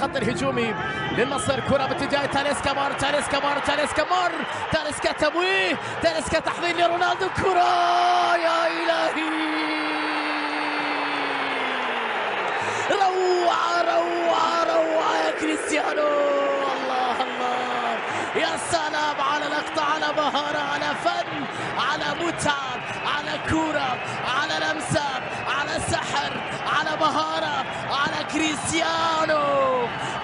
خط الهجومي للنصر. كرة باتجاه تاليسكا تاليسكا تمويه، تاليسكا تحضير لرونالدو. كرة يا إلهي، روعة يا كريستيانو. الله يا سلام على لقطة، على مهارة، على فن، على متعة، على كرة، على لمسة، على سحر، على مهارة، على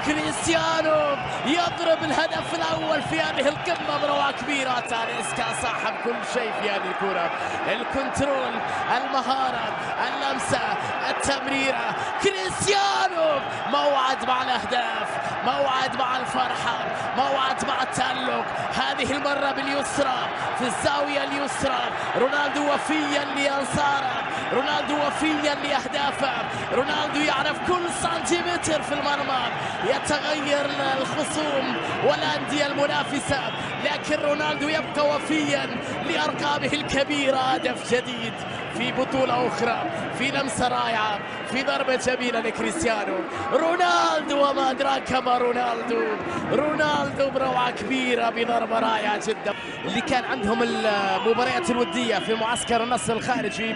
كريستيانو يضرب الهدف الأول في هذه القمة بروعة كبيرة. تاليسكا صاحب كل شيء في هذه الكرة، الكنترول، المهارة، اللمسة، التمريرة. كريستيانو موعد مع الأهداف، موعد مع الفرحة، موعد مع التألق. هذه المرة باليسرى في الزاوية اليسرى. رونالدو وفيا لأنصاره، رونالدو وفيا لأهدافه، رونالدو يعرف كل سنتيمتر في المرمى. يتغير الخصوم والأندية المنافسة، لكن رونالدو يبقى وفيا لأرقامه الكبيرة. هدف جديد في بطولة أخرى، في لمسة رائعة، في ضربة جميلة لكريستيانو رونالدو. وما أدراك ما رونالدو بروعة كبيرة بضربة رائعة جدا. اللي كان عندهم المباريات الودية في معسكر النصر الخارجي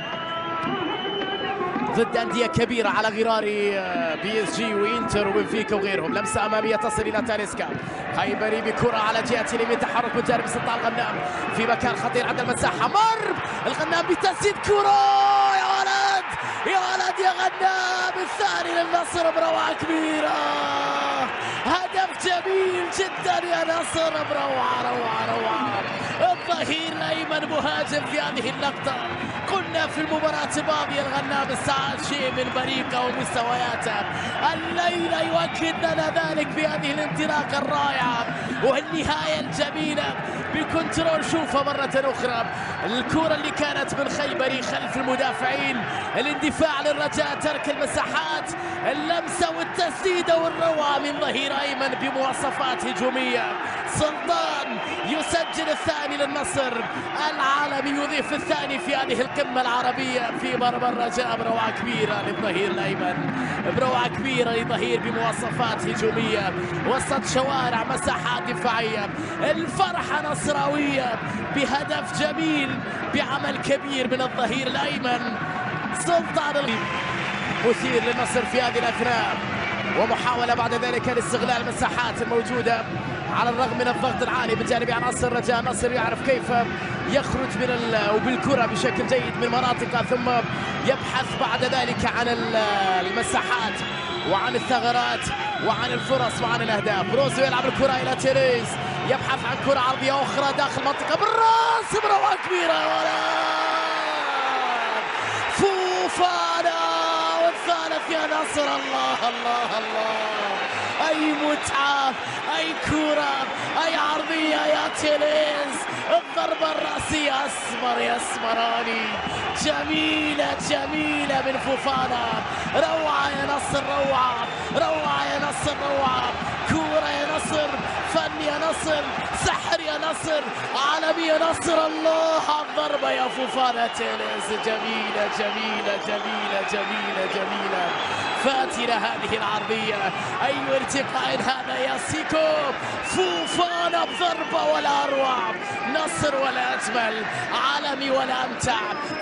ضد أندية كبيرة على غرار بي اس جي وإنتر وبنفيكا وغيرهم. لمسة أمامية تصل إلى تاليسكا. خيبري بكرة على جهة اليمين، تحرك من جانب سلطان الغنام في مكان خطير عند المساحة. مر الغنام بتسديد. كرة يا ولد يا غنام، الثاني للنصر بروعة كبيرة. هدف جميل جدا يا نصر، روعة. الظهير الأيمن مهاجم في هذه اللقطة. قلنا في المباراة الماضية الغنام استعاد شيء من بريقه ومستوياته، الليلة يؤكد لنا ذلك بهذه الانطلاقة الرائعة والنهاية الجميلة بكنترول. شوفها مرة أخرى، الكرة اللي كانت من خيبري خلف المدافعين، الاندفاع للرجاء، ترك المساحات، اللمسة والتسديدة والروعة من ظهير أيمن بمواصفات هجومية. سلطان يسجل الثاني للنصر، العالمي يضيف الثاني في هذه القمة العربية في مرمى الرجاء. بروعة كبيرة للظهير الأيمن، بروعة كبيرة لظهير بمواصفات هجومية، وسط شوارع، مساحات دفاعية. الفرحة نصراوية بهدف جميل بعمل كبير من الظهير الأيمن. سلطان مثير للنصر في هذه الأثناء، ومحاولة بعد ذلك لاستغلال المساحات الموجودة على الرغم من الضغط العالي من جانب عناصر الرجاء. النصر يعرف كيف يخرج وبالكرة بشكل جيد من مناطقه، ثم يبحث بعد ذلك عن المساحات وعن الثغرات وعن الفرص وعن الأهداف. روزو يلعب الكرة إلى تيريز، يبحث عن كرة عرضية أخرى داخل المنطقة بالراس، بروعة كبيرة فوفانا والثالث يا نصر. الله أي متعة، أي كرة، أي عرضية يا تيريز. الضربة الرأسية أسمر يا أسمراني، جميلة من فوفانا. روعة يا نصر، روعة يا نصر، كورة يا نصر، فن يا نصر، سحر يا نصر، عالمي يا نصر. الله على الضربة يا فوفانا. تيريز جميلة فاتنة هذه العرضية. أي ارتقاء هذا يا سيكو. فوفانا بضربة ولا أروع، نصر ولا أجمل، عالمي ولا أمتع.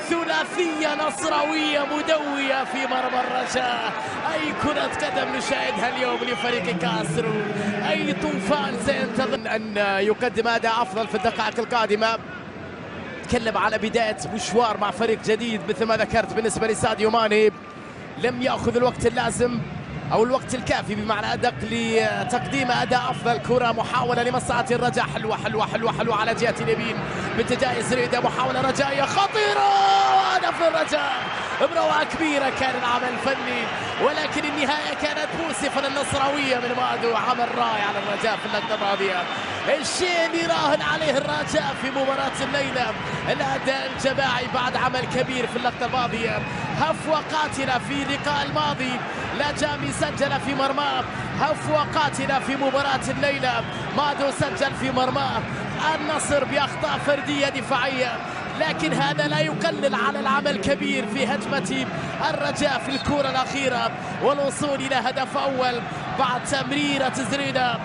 ثلاثية نصراوية مدوية في مرمى الرجاء. أي كرة قدم نشاهدها اليوم لفريق كاسرو، أي طوفان سينتظر أن يقدم أداء أفضل في الدقائق القادمة. تكلم على بداية مشوار مع فريق جديد مثل ما ذكرت. بالنسبة لساديو ماني لم يأخذ الوقت اللازم أو الوقت الكافي بمعنى أدق لتقديم أداء أفضل. كرة محاولة لمصلحة الرجاء، حلوة على جهة اليمين باتجاه زريدة، محاولة رجائية خطيرة، هدف الرجاء بروعة كبيرة. كان العمل الفني ولكن النهاية كانت مؤسفة للنصراوية من مادو. عمل رائع على الرجاء في اللقطة الماضية، الشيء اللي راهن عليه الرجاء في مباراة الليلة، الأداء الجماعي بعد عمل كبير في اللقطة الماضية. هفوة قاتلة في اللقاء الماضي، لا جامي سجل في مرماه. هفوة قاتلة في مباراة الليلة، مادو سجل في مرماه. النصر بأخطاء فردية دفاعية، لكن هذا لا يقلل على العمل الكبير في هجمة الرجاء في الكرة الأخيرة والوصول إلى هدف أول بعد تمريرة تسديدة